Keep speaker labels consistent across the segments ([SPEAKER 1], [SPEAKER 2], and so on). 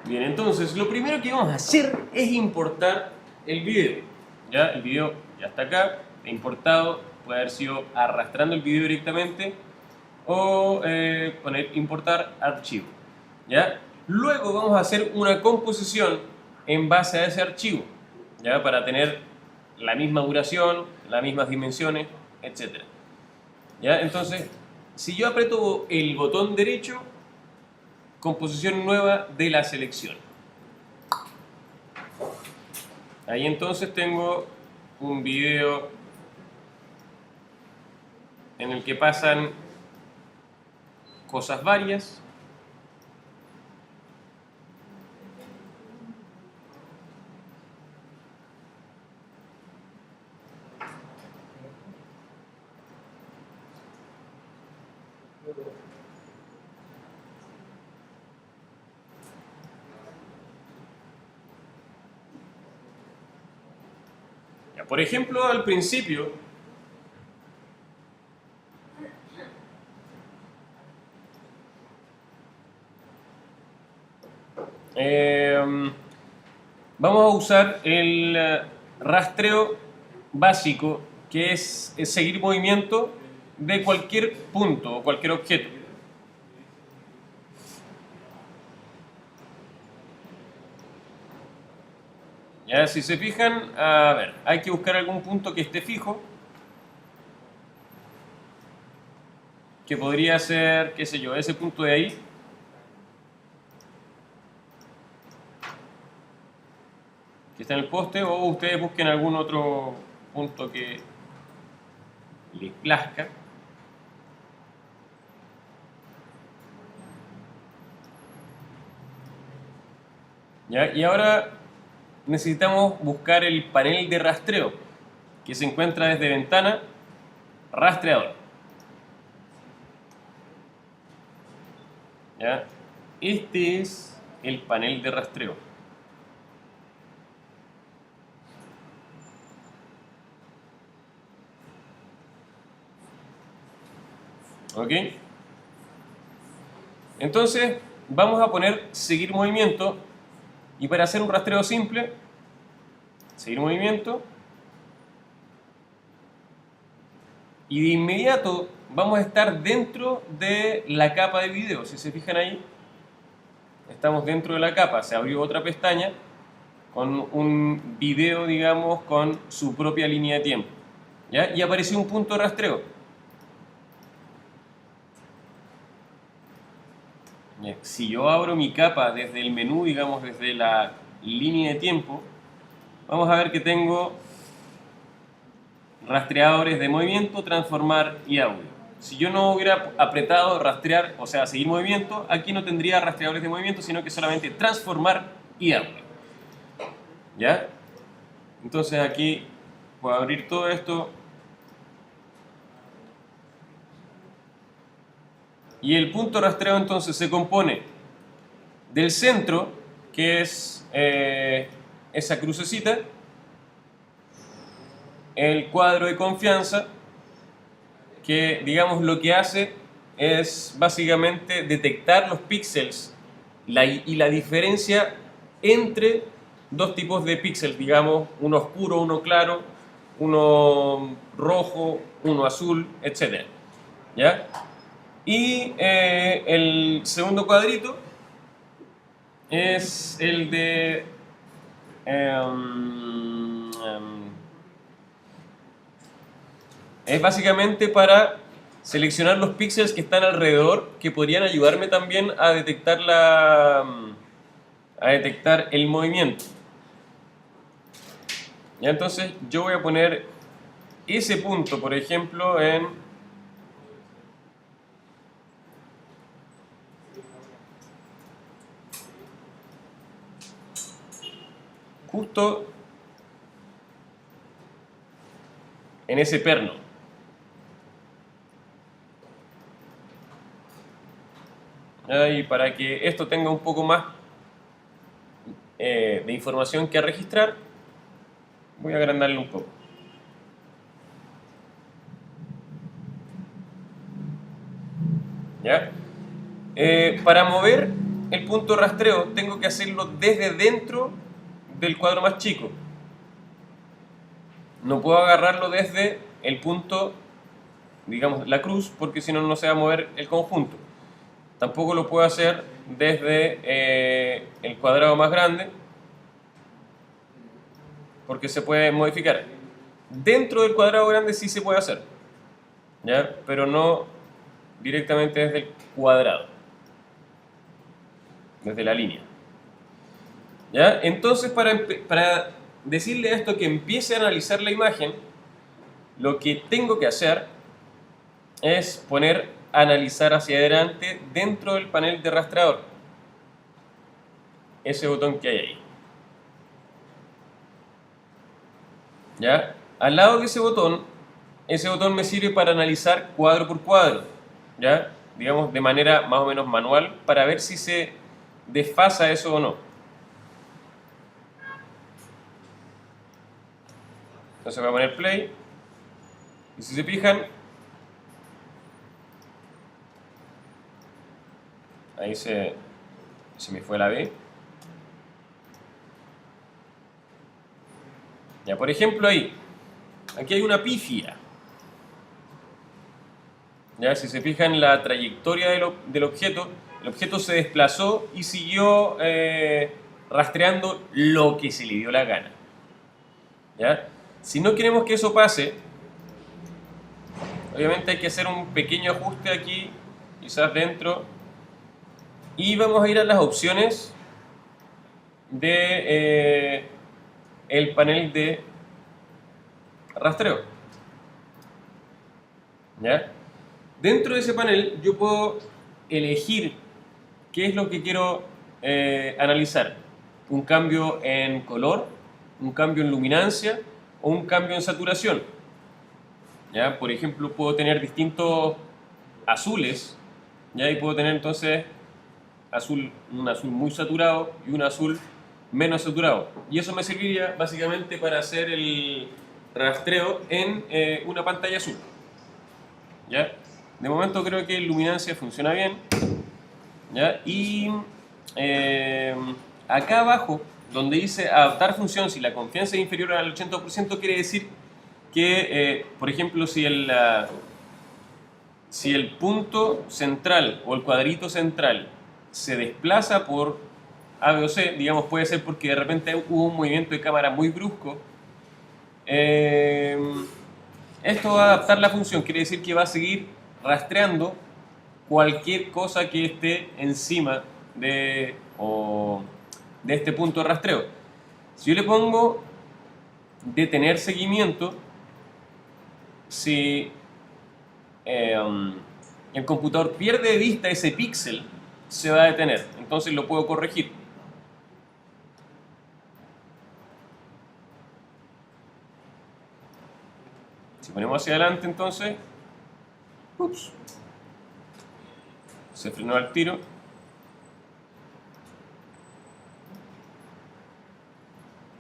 [SPEAKER 1] Bien, entonces lo primero que vamos a hacer es importar el video. ¿Ya? El video ya está acá, importado, puede haber sido arrastrando el video directamente o poner importar archivo. ¿Ya? Luego vamos a hacer una composición en base a ese archivo, ¿ya? Para tener la misma duración, las mismas dimensiones, etc. ¿Ya? Entonces, si yo aprieto el botón derecho, composición nueva de la selección. Ahí entonces tengo un video en el que pasan cosas varias. Ya, por ejemplo, al principio vamos a usar el rastreo básico, que es seguir movimiento de cualquier punto o cualquier objeto. Ya, si se fijan, a ver, hay que buscar algún punto que esté fijo, que podría ser, qué sé yo, ese punto de ahí. Que está en el poste, o ustedes busquen algún otro punto que les plazca. ¿Ya? Y ahora necesitamos buscar el panel de rastreo, que se encuentra desde ventana, rastreador. ¿Ya? Este es el panel de rastreo. ¿Ok? Entonces vamos a poner seguir movimiento, y para hacer un rastreo simple, seguir movimiento, y de inmediato vamos a estar dentro de la capa de video. Si se fijan ahí, estamos dentro de la capa, se abrió otra pestaña con un video, digamos, con su propia línea de tiempo, ¿ya? Y apareció un punto de rastreo. Si yo abro mi capa desde el menú, digamos, desde la línea de tiempo, vamos a ver que tengo rastreadores de movimiento, transformar y audio. Si yo no hubiera apretado rastrear, o sea, seguir movimiento, aquí no tendría rastreadores de movimiento, sino que solamente transformar y audio. ¿Ya? Entonces aquí voy a abrir todo esto. Y el punto de rastreo entonces se compone del centro, que es esa crucecita, el cuadro de confianza, que digamos lo que hace es básicamente detectar los píxeles y la diferencia entre dos tipos de píxeles, digamos, uno oscuro, uno claro, uno rojo, uno azul, etc. ¿Ya? Y el segundo cuadrito es el de es básicamente para seleccionar los píxeles que están alrededor, que podrían ayudarme también a detectar a detectar el movimiento. Ya, entonces yo voy a poner ese punto, por ejemplo, en justo en ese perno. Y para que esto tenga un poco más de información que registrar, voy a agrandarle un poco. ¿Ya? Para mover el punto de rastreo tengo que hacerlo desde dentro del cuadro más chico. No puedo agarrarlo desde el punto, digamos, la cruz, porque si no, no se va a mover el conjunto. Tampoco lo puedo hacer desde el cuadrado más grande, porque se puede modificar. Dentro del cuadrado grande sí se puede hacer, ¿ya? Pero no directamente desde el cuadrado, desde la línea. ¿Ya? Entonces, para decirle a esto que empiece a analizar la imagen, lo que tengo que hacer es poner analizar hacia adelante dentro del panel de rastreador. Ese botón que hay ahí. ¿Ya? Al lado de ese botón me sirve para analizar cuadro por cuadro, ¿ya? Digamos de manera más o menos manual, para ver si se desfasa eso o no. Entonces voy a poner play, y si se fijan, ahí se me fue la B. Ya, por ejemplo, ahí, aquí hay una pifia. Ya, si se fijan la trayectoria del objeto, el objeto se desplazó y siguió rastreando lo que se le dio la gana. ¿Ya? Si no queremos que eso pase, obviamente hay que hacer un pequeño ajuste aquí, quizás dentro, y vamos a ir a las opciones de el panel de rastreo. ¿Ya? Dentro de ese panel yo puedo elegir qué es lo que quiero analizar. Un cambio en color, un cambio en luminancia o un cambio en saturación. ¿Ya? Por ejemplo, puedo tener distintos azules, ¿ya? Y puedo tener entonces un azul muy saturado y un azul menos saturado. Y eso me serviría básicamente para hacer el rastreo en una pantalla azul. ¿Ya? De momento creo que luminancia funciona bien. ¿Ya? Y acá abajo, donde dice adaptar función si la confianza es inferior al 80%, quiere decir que, por ejemplo, si el punto central o el cuadrito central se desplaza por A, B o C, digamos, puede ser porque de repente hubo un movimiento de cámara muy brusco, esto va a adaptar la función, quiere decir que va a seguir rastreando cualquier cosa que esté encima de este punto de rastreo. Si yo le pongo detener seguimiento, si el computador pierde de vista ese píxel, se va a detener, entonces lo puedo corregir. Si ponemos hacia adelante, entonces, ups, se frenó al tiro.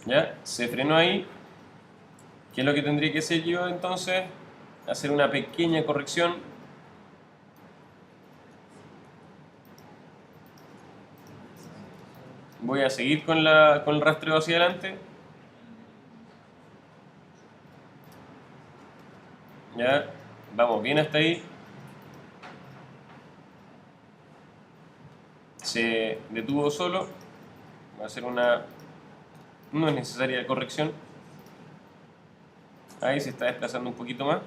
[SPEAKER 1] ¿Ya? Se frenó ahí. ¿Qué es lo que tendría que hacer yo entonces? Hacer una pequeña corrección. Voy a seguir con el rastreo hacia adelante. Ya, vamos bien hasta ahí. Se detuvo solo. Va a hacer no es necesaria la corrección. Ahí se está desplazando un poquito más.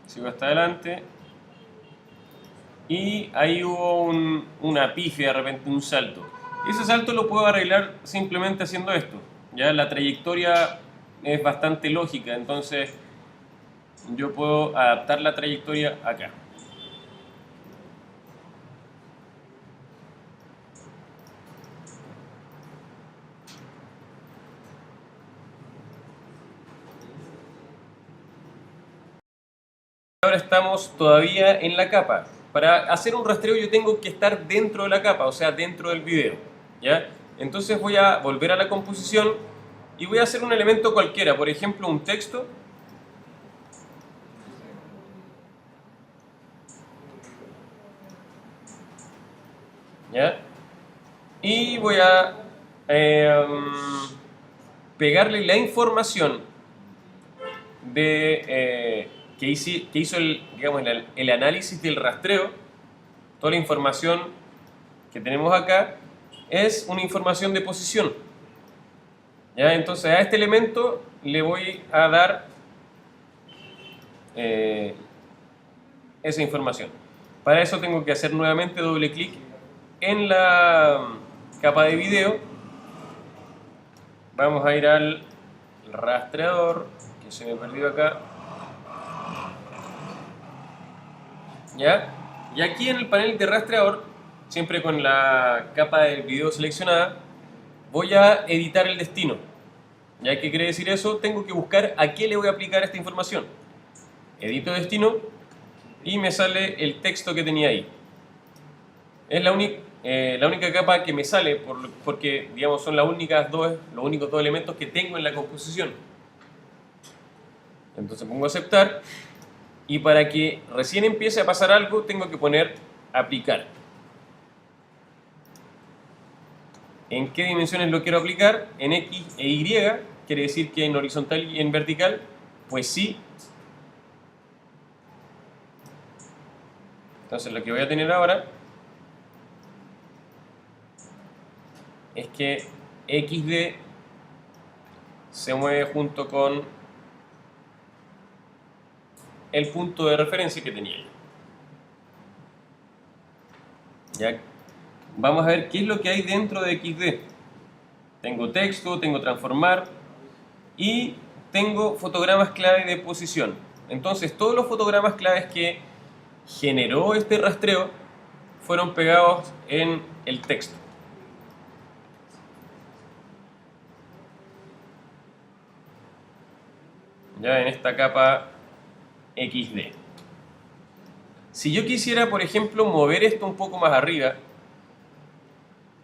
[SPEAKER 1] Sigo hasta adelante. Y ahí hubo una pifia, de repente un salto. Ese salto lo puedo arreglar simplemente haciendo esto. Ya la trayectoria es bastante lógica, entonces yo puedo adaptar la trayectoria acá. Ahora estamos todavía en la capa. Para hacer un rastreo yo tengo que estar dentro de la capa, o sea, dentro del video, ¿ya? Entonces voy a volver a la composición y voy a hacer un elemento cualquiera, por ejemplo un texto. ¿Ya? Y voy a pegarle la información de, que hizo el, digamos, el análisis del rastreo. Toda la información que tenemos acá es una información de posición. ¿Ya? Entonces a este elemento le voy a dar esa información. Para eso tengo que hacer nuevamente doble clic en la capa de video. Vamos a ir al rastreador, que se me perdió acá. ¿Ya? Y aquí en el panel de rastreador, siempre con la capa del video seleccionada, voy a editar el destino. ¿Ya? ¿Qué quiere decir eso? Tengo que buscar a qué le voy a aplicar esta información. Edito destino y me sale el texto que tenía ahí. Es la única capa que me sale porque digamos, son los únicos dos elementos que tengo en la composición. Entonces pongo aceptar y para que recién empiece a pasar algo tengo que poner aplicar. ¿En qué dimensiones lo quiero aplicar? En X e Y, quiere decir que en horizontal y en vertical, pues sí. Entonces lo que voy a tener ahora es que XD se mueve junto con el punto de referencia que tenía. ¿Ya? Vamos a ver qué es lo que hay dentro de XD. Tengo texto, tengo transformar y tengo fotogramas clave de posición. Entonces todos los fotogramas claves que generó este rastreo fueron pegados en el texto. Ya en esta capa XD. Si yo quisiera, por ejemplo, mover esto un poco más arriba,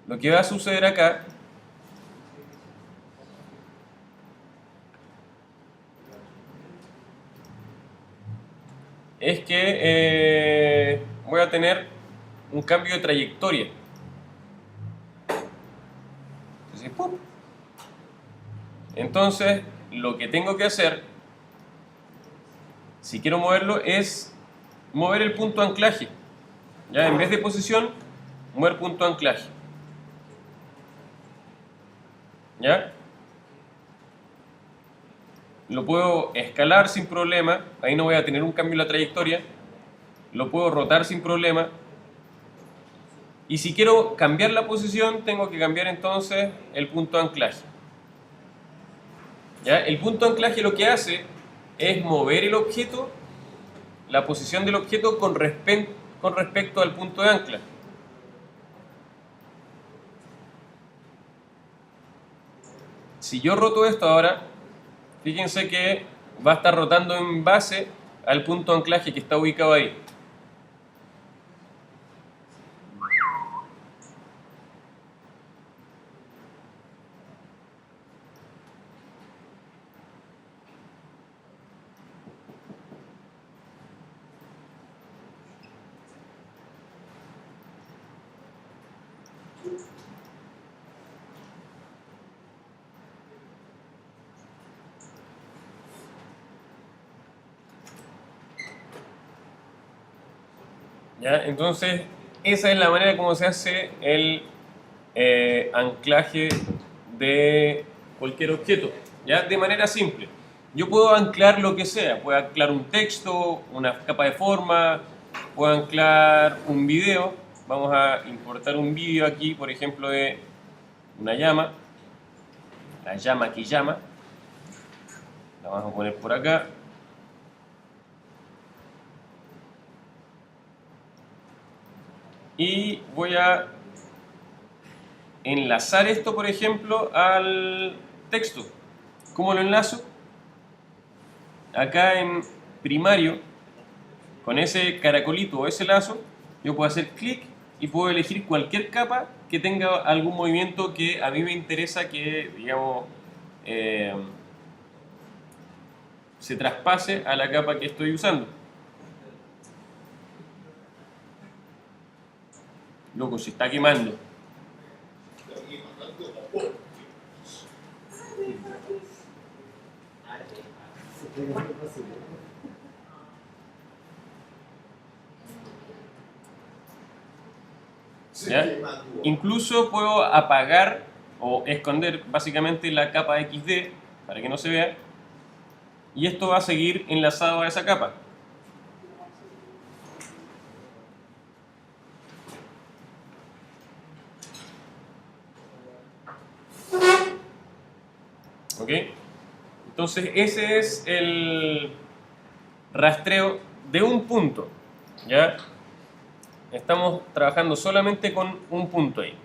[SPEAKER 1] lo que va a suceder acá es que voy a tener un cambio de trayectoria. Entonces, ¡pum! Entonces, lo que tengo que hacer, si quiero moverlo, es mover el punto de anclaje. Ya en vez de posición, mover punto de anclaje. ¿Ya? Lo puedo escalar sin problema, ahí no voy a tener un cambio en la trayectoria. Lo puedo rotar sin problema. Y si quiero cambiar la posición, tengo que cambiar entonces el punto de anclaje. ¿Ya? El punto de anclaje lo que hace es mover el objeto, la posición del objeto con respecto al punto de ancla. Si yo roto esto ahora, fíjense que va a estar rotando en base al punto de anclaje que está ubicado ahí. ¿Ya? Entonces, esa es la manera como se hace el anclaje de cualquier objeto, ¿ya? De manera simple. Yo puedo anclar lo que sea, puedo anclar un texto, una capa de forma, puedo anclar un video. Vamos a importar un video aquí, por ejemplo, de una llama, la llama que llama. La vamos a poner por acá. Y voy a enlazar esto, por ejemplo, al texto. ¿Cómo lo enlazo? Acá en primario, con ese caracolito o ese lazo, yo puedo hacer clic y puedo elegir cualquier capa que tenga algún movimiento que a mí me interesa que, digamos, se traspase a la capa que estoy usando. Loco, se está quemando. ¿Ya? Incluso puedo apagar o esconder básicamente la capa XD para que no se vea, y esto va a seguir enlazado a esa capa. ¿Ok? Entonces ese es el rastreo de un punto. ¿Ya? Estamos trabajando solamente con un punto ahí.